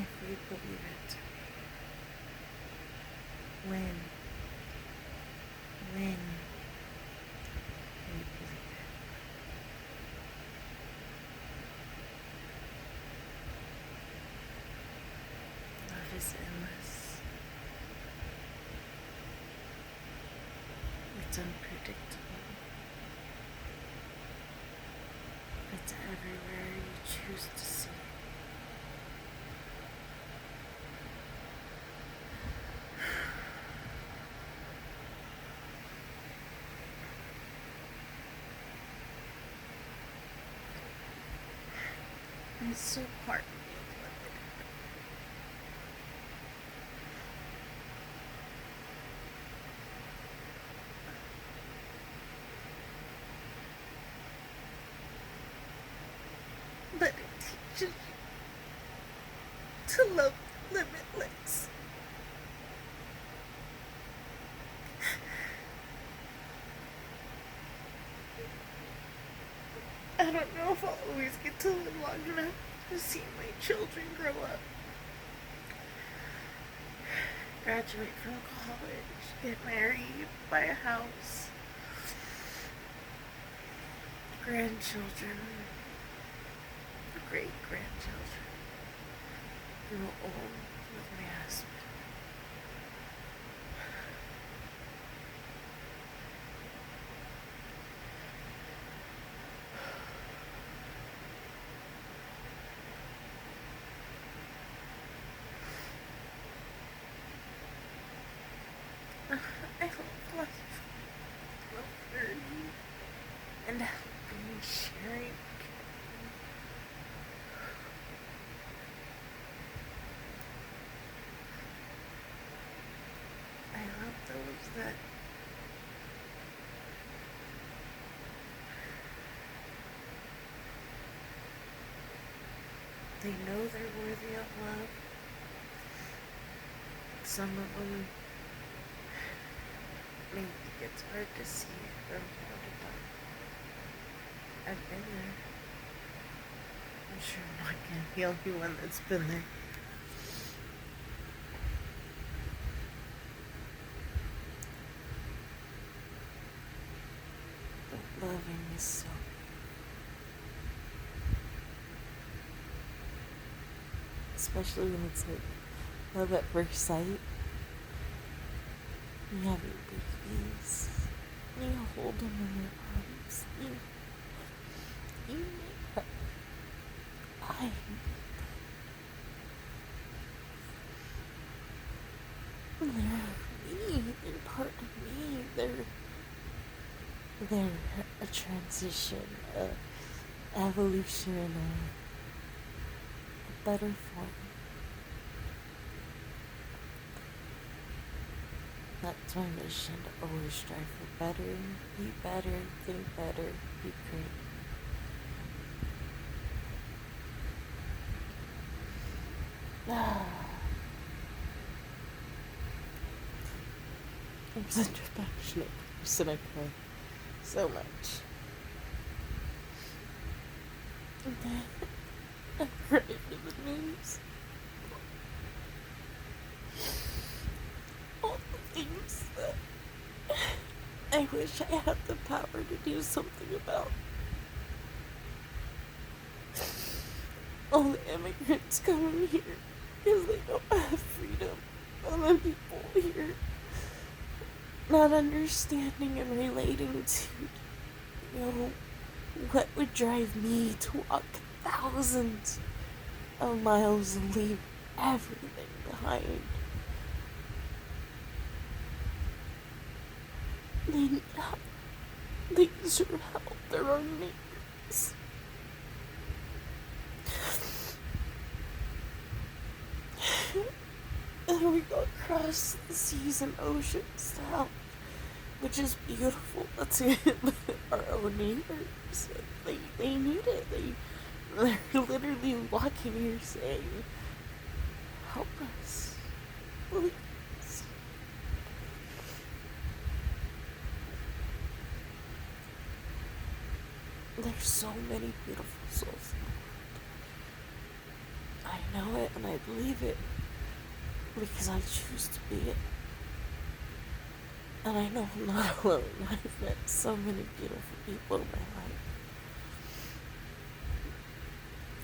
if we believe it. When we believe it. Love is endless. It's unpredictable. It's everywhere you choose to see it. It's so hard to be limited. But it teaches you to love limitless. I don't know if I'll always get to live long enough to see my children grow up, graduate from college, get married, buy a house, grandchildren, great grandchildren, grow old with my husband. I love life. I love learning and helping, sharing. I love those that they know they're worthy of love. Some of them maybe it's hard to see from time to time. I've been there. I'm sure I'm not gonna be the only one that's been there. But loving is so. Especially when it's like love at first sight. You have your babies. You hold them in your arms. You make her. I They're me. They're part of me. They're a transition, a evolution, a better form. That's my mission, to always strive for better, be better, think better, be great. I'm such a passionate person, I cry so much. I pray for the news. All the things that I wish I had the power to do something about. All the immigrants coming here because they don't have freedom. All the people here not understanding and relating to, what would drive me to walk thousands of miles and leave everything behind. They deserve help. They're our neighbors. And we go across the seas and oceans to help, which is beautiful. That's it. Our own neighbors, they need it. They're literally walking here saying, help us, please. There's so many beautiful souls in the world. I know it and I believe it because I choose to be it. And I know I'm not alone. I've met so many beautiful people in my life.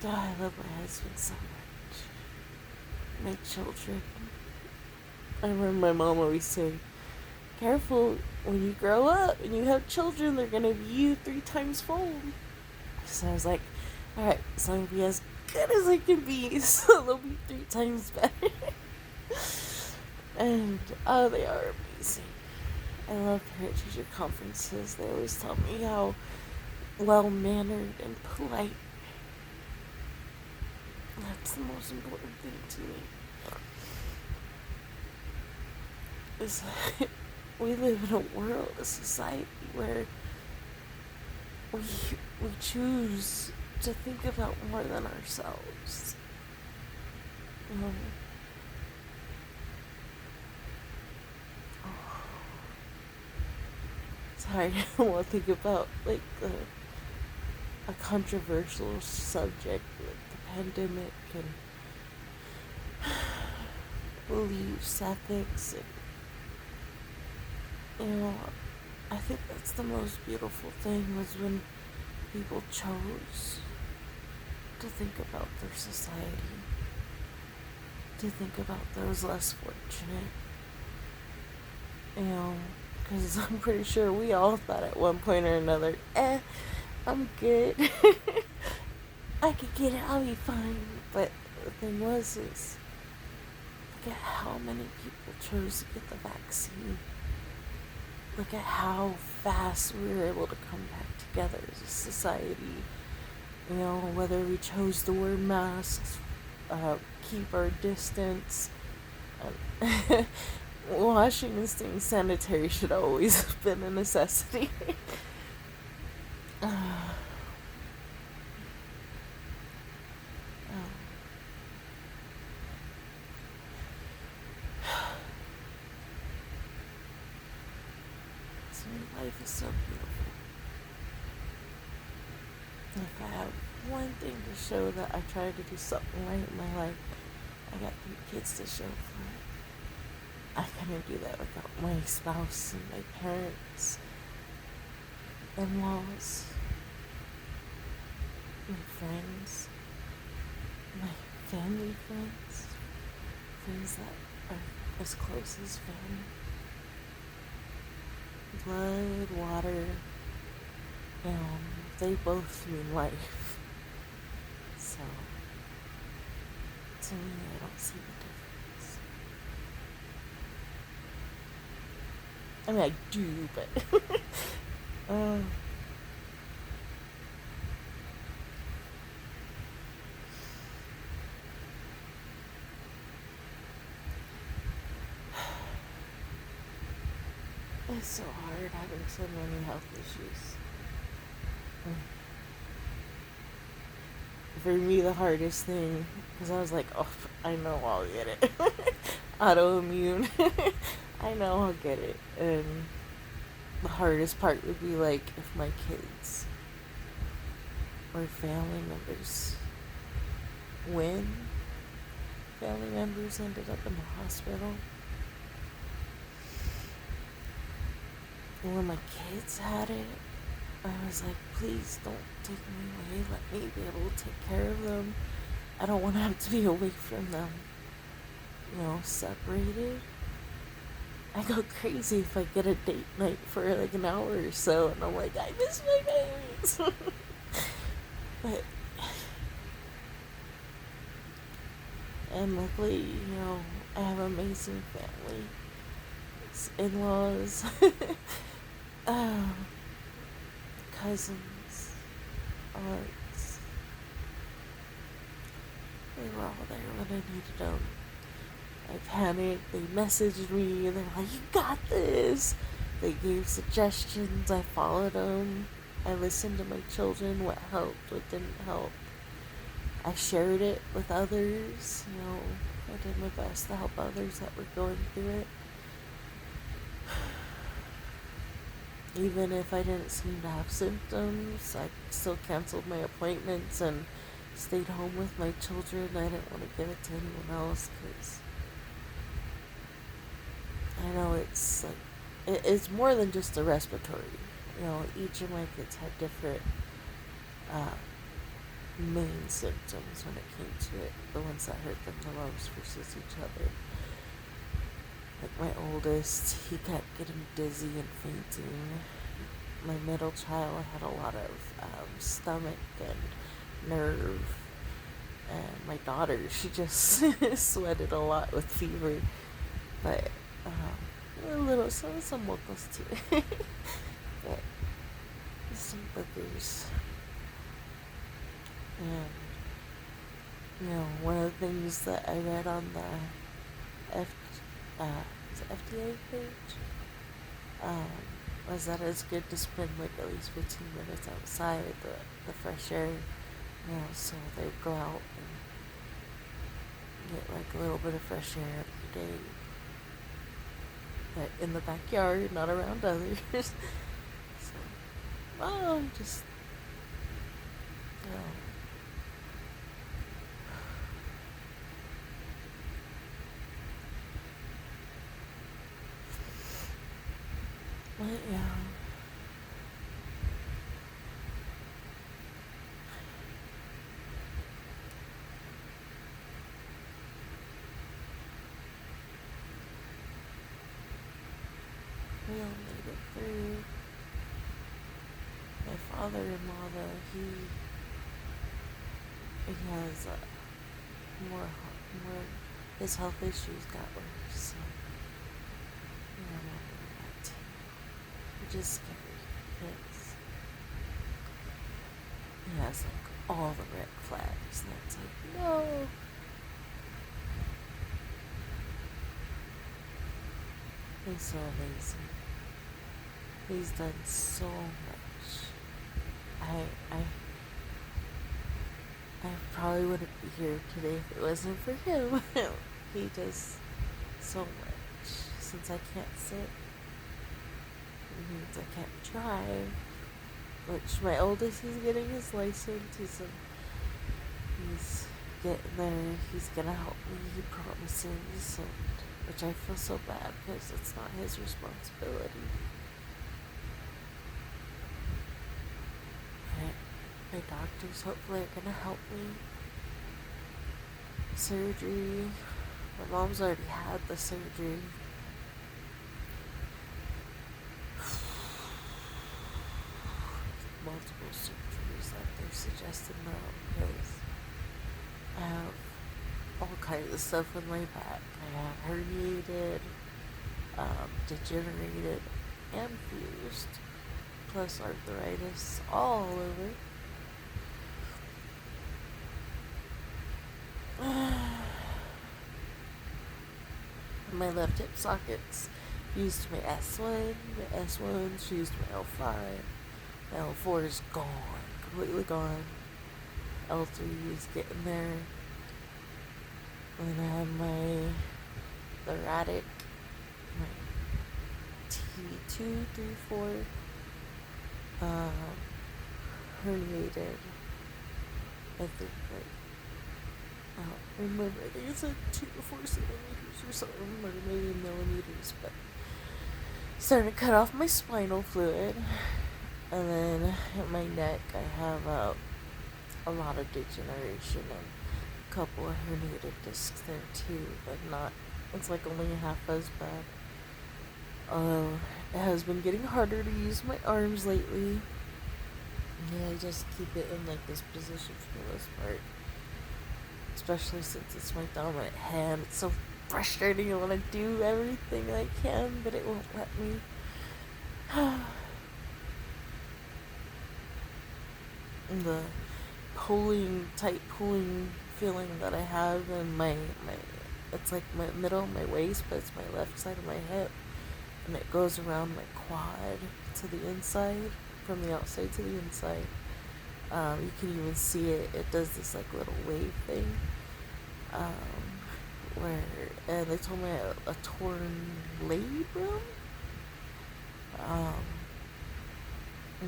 Oh, I love my husband so much. My children. I remember my mom always saying, careful, when you grow up and you have children, they're going to be you 3 times fold. So I was like, alright, so I'm going to be as good as I can be, so they'll be 3 times better. And, oh, they are amazing. I love parent-teacher conferences. They always tell me how well-mannered and polite. That's the most important thing to me. Is that we live in a world, a society where we choose to think about more than ourselves. Sorry, I don't want to think about like a controversial subject like the pandemic and beliefs, ethics, and I think that's the most beautiful thing was when people chose to think about their society, to think about those less fortunate, because I'm pretty sure we all thought at one point or another, I'm good. I could get it, I'll be fine. But the thing was is, look at how many people chose to get the vaccine. Look at how fast we were able to come back together as a society. Whether we chose to wear masks, keep our distance, washing and staying sanitary should always have been a necessity. Life is so beautiful. If I have one thing to show that I tried to do something right in my life, I got 3 kids to show for it. I couldn't do that without my spouse and my parents, in-laws, my friends, my family friends that are as close as family. Blood, water, they both mean life. So, to me, I don't see the difference. I mean, I do, but it's so hard having so many health issues. For me, the hardest thing, because I was like, oh, I know I'll get it. Autoimmune. I know I'll get it. And the hardest part would be like if my kids or family members, when family members ended up in the hospital, when my kids had it, I was like, please don't take me away. Let me be able to take care of them. I don't want to have to be away from them, separated. I go crazy if I get a date night for like an hour or so, and I'm like, I miss my babies. But, and luckily, I have an amazing family. It's in-laws. Cousins, aunts. They were all there when I needed them. I panicked, they messaged me, they're like, you got this! They gave suggestions, I followed them. I listened to my children, what helped, what didn't help. I shared it with others, I did my best to help others that were going through it. Even if I didn't seem to have symptoms, I still canceled my appointments and stayed home with my children. I didn't want to give it to anyone else because I know it's like it's more than just a respiratory. Each of my kids had different uh, main symptoms when it came to it. The ones that hurt them the most versus each other. Like my oldest, he kept getting dizzy and fainting. My middle child had a lot of stomach and nerve. And my daughter, she just sweated a lot with fever. But a little, some mocos too. But some boogers. And, one of the things that I read on the FDA page was that it's good to spend like at least 15 minutes outside the fresh air, so they go out and get like a little bit of fresh air every day, but in the backyard, not around others. So, just, you know, but yeah. We all made it through. My father-in-law, though, he has more, his health issues got worse, so we don't want to do that too. Which is scary, because he has like all the red flags, and it's like, no. He's so amazing. He's done so much. I I probably wouldn't be here today if it wasn't for him. He does so much. Since I can't sit, it means I can't drive. Which my oldest, he's getting his license. He's getting there. He's gonna help me. He promises, which I feel so bad because it's not his responsibility. My doctors hopefully are gonna help me. Surgery. My mom's already had the surgery. Multiple surgeries that they're suggesting now because I have all kinds of stuff with my back. I have herniated, degenerated, and fused, plus arthritis all over. My left hip sockets used my S1, my S1's used my L5, my L4 is gone, completely gone. L3 is getting there. And I have my thoracic, my T2, 3, 4, herniated. I think I don't remember. I think it's like 2 to 4 centimeters or something, or maybe millimeters. But starting to cut off my spinal fluid, and then at my neck I have a lot of degeneration and a couple of herniated discs there too, but not. It's like only half as bad. Although it has been getting harder to use my arms lately. Yeah, I just keep it in like this position for the most part. Especially since it's my dominant hand. It's so frustrating. I want to do everything I can, but it won't let me. The tight pulling feeling that I have in my it's like my middle of my waist, but it's my left side of my hip, and it goes around my quad to the inside, from the outside to the inside. You can even see it. It does this like little wave thing, and they told me a torn labrum.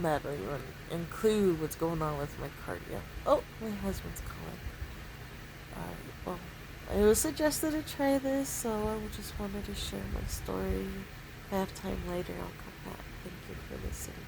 that don't even include what's going on with my cardio. Oh, my husband's calling. Well, it was suggested to try this, so I just wanted to share my story. If I have time later, I'll come back. Thank you for listening.